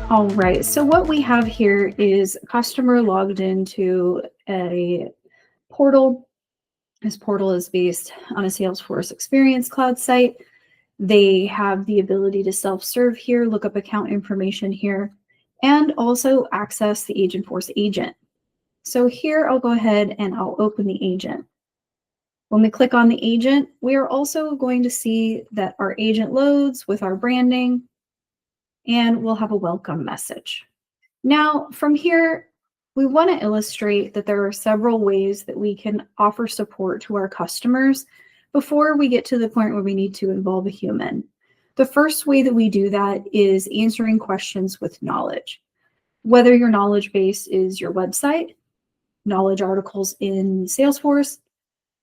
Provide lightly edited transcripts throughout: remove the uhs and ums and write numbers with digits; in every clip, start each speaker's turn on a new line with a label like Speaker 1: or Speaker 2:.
Speaker 1: All right, so what we have here is a customer logged into a portal. This portal is based on a Salesforce Experience Cloud site. They have the ability to self-serve here, look up account information here, and also access the Agentforce agent. So here I'll go ahead and I'll open the agent. When we click on the agent, we are also going to see that our agent loads with our branding, and we'll have a welcome message. Now, from here, we want to illustrate that there are several ways that we can offer support to our customers before we get to the point where we need to involve a human. The first way that we do that is answering questions with knowledge. Whether your knowledge base is your website, knowledge articles in Salesforce,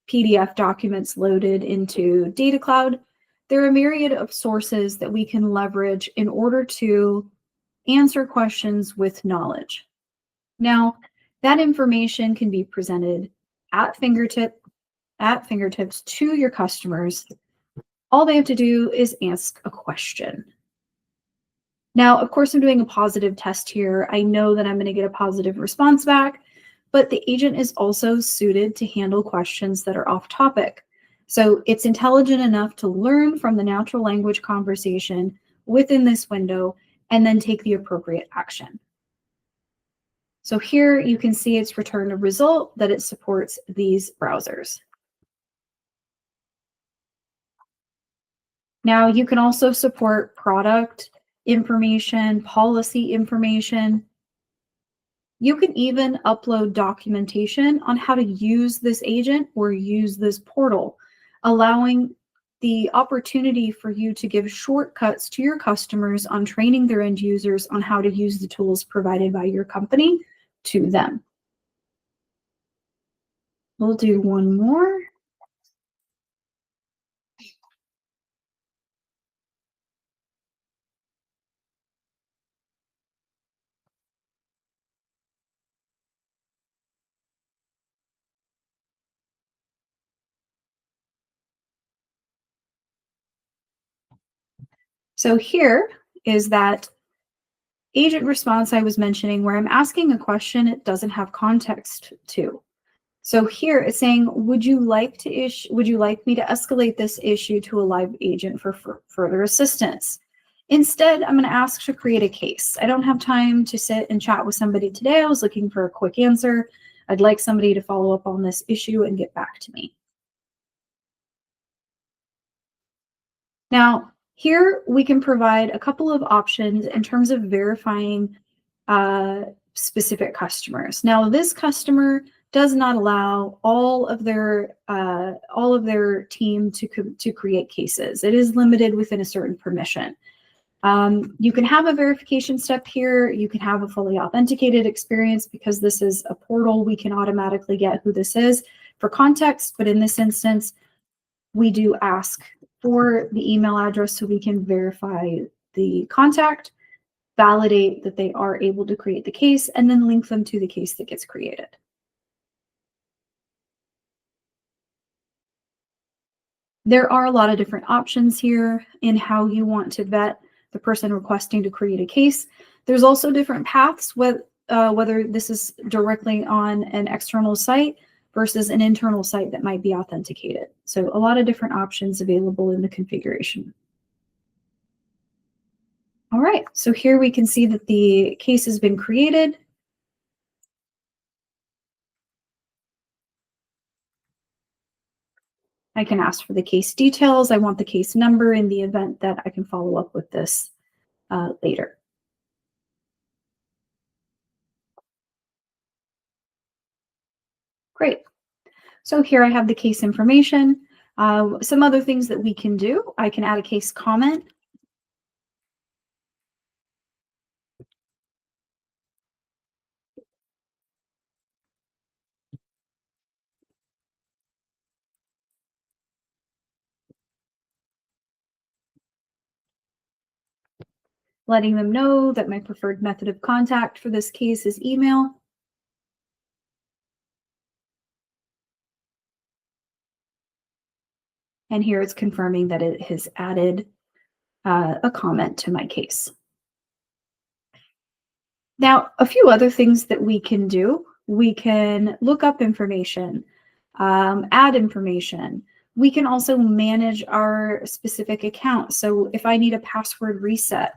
Speaker 1: PDF documents loaded into Data Cloud, there are a myriad of sources that we can leverage in order to answer questions with knowledge. Now, that information can be presented at fingertips to your customers. All they have to do is ask a question. Now, of course, I'm doing a positive test here. I know that I'm going to get a positive response back, but the agent is also suited to handle questions that are off topic. So it's intelligent enough to learn from the natural language conversation within this window and then take the appropriate action. So here you can see it's returned a result that it supports these browsers. Now you can also support product information, policy information. You can even upload documentation on how to use this agent or use this portal, allowing the opportunity for you to give shortcuts to your customers on training their end users on how to use the tools provided by your company to them. We'll do one more. So here is that agent response I was mentioning where I'm asking a question it doesn't have context to. So here it's saying, would you like me to escalate this issue to a live agent for further assistance? Instead, I'm going to ask to create a case. I don't have time to sit and chat with somebody today. I was looking for a quick answer. I'd like somebody to follow up on this issue and get back to me. Now, here we can provide a couple of options in terms of verifying specific customers. Now, this customer does not allow all of their team to create cases. It is limited within a certain permission. You can have a verification step here. You can have a fully authenticated experience because this is a portal. We can automatically get who this is for context, but in this instance, we do ask for the email address so we can verify the contact, validate that they are able to create the case, and then link them to the case that gets created. There are a lot of different options here in how you want to vet the person requesting to create a case. There's also different paths, whether this is directly on an external site versus an internal site that might be authenticated. So a lot of different options available in the configuration. All right, so here we can see that the case has been created. I can ask for the case details. I want the case number in the event that I can follow up with this later. Great. So here I have the case information. Some other things that we can do. I can add a case comment. Letting them know that my preferred method of contact for this case is email. And here it's confirming that it has added a comment to my case. Now, a few other things that we can do. We can look up information, add information. We can also manage our specific account. So if I need a password reset,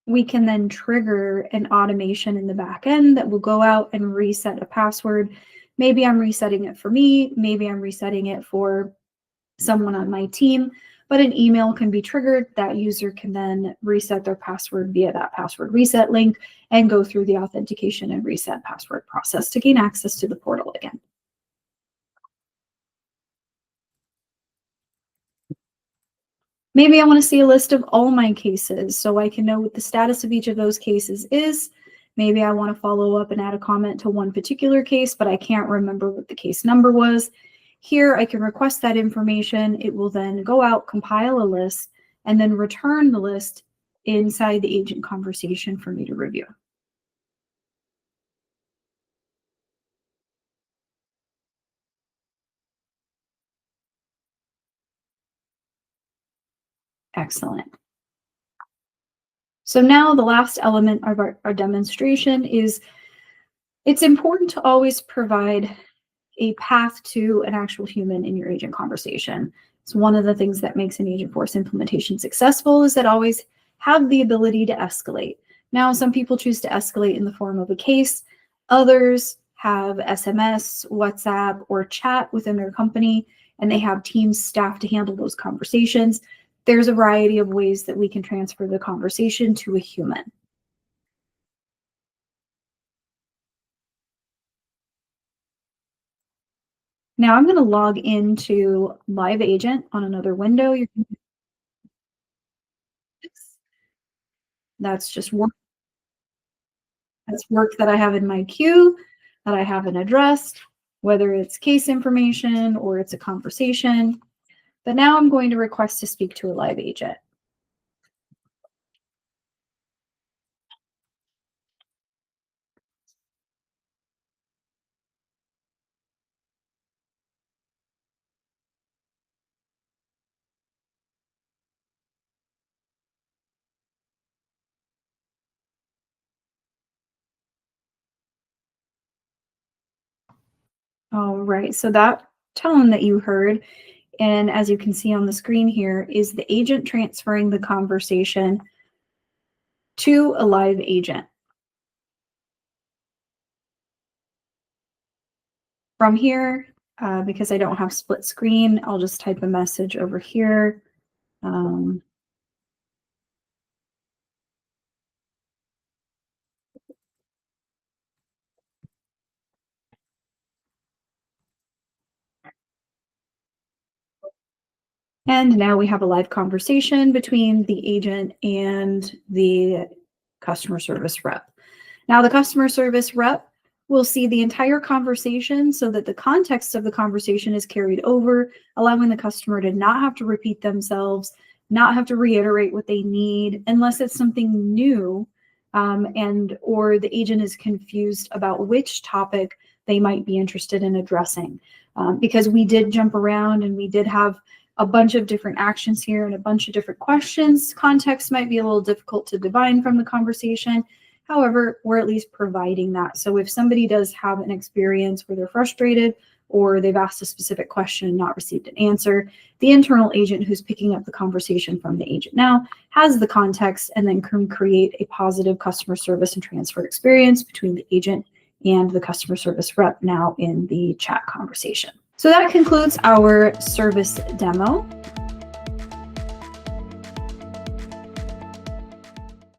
Speaker 1: we can then trigger an automation in the back end that will go out and reset a password. Maybe I'm resetting it for me, maybe I'm resetting it for someone on my team, but an email can be triggered. That user can then reset their password via that password reset link and go through the authentication and reset password process to gain access to the portal again. Maybe I want to see a list of all my cases so I can know what the status of each of those cases is. Maybe I want to follow up and add a comment to one particular case, but I can't remember what the case number was. Here I can request that information. It will then go out, compile a list, and then return the list inside the agent conversation for me to review. Excellent. So now the last element of our demonstration is it's important to always provide a path to an actual human in your agent conversation. It's one of the things that makes an Agentforce implementation successful is that always have the ability to escalate. Now, some people choose to escalate in the form of a case. Others have SMS, WhatsApp, or chat within their company, and they have teams staff to handle those conversations. There's a variety of ways that we can transfer the conversation to a human. Now I'm going to log into Live Agent on another window. That's just work. That's work that I have in my queue that I haven't addressed, whether it's case information or it's a conversation. But now I'm going to request to speak to a live agent. All right, so that tone that you heard, and as you can see on the screen here, is the agent transferring the conversation to a live agent. From here, because I don't have split screen, I'll just type a message over here. And now we have a live conversation between the agent and the customer service rep. Now the customer service rep will see the entire conversation so that the context of the conversation is carried over, allowing the customer to not have to repeat themselves, not have to reiterate what they need unless it's something new, and or the agent is confused about which topic they might be interested in addressing. Because we did jump around and we did have a bunch of different actions here and a bunch of different questions. Context might be a little difficult to divine from the conversation. However, we're at least providing that. So if somebody does have an experience where they're frustrated or they've asked a specific question and not received an answer, the internal agent who's picking up the conversation from the agent now has the context and then can create a positive customer service and transfer experience between the agent and the customer service rep now in the chat conversation. So that concludes our service demo.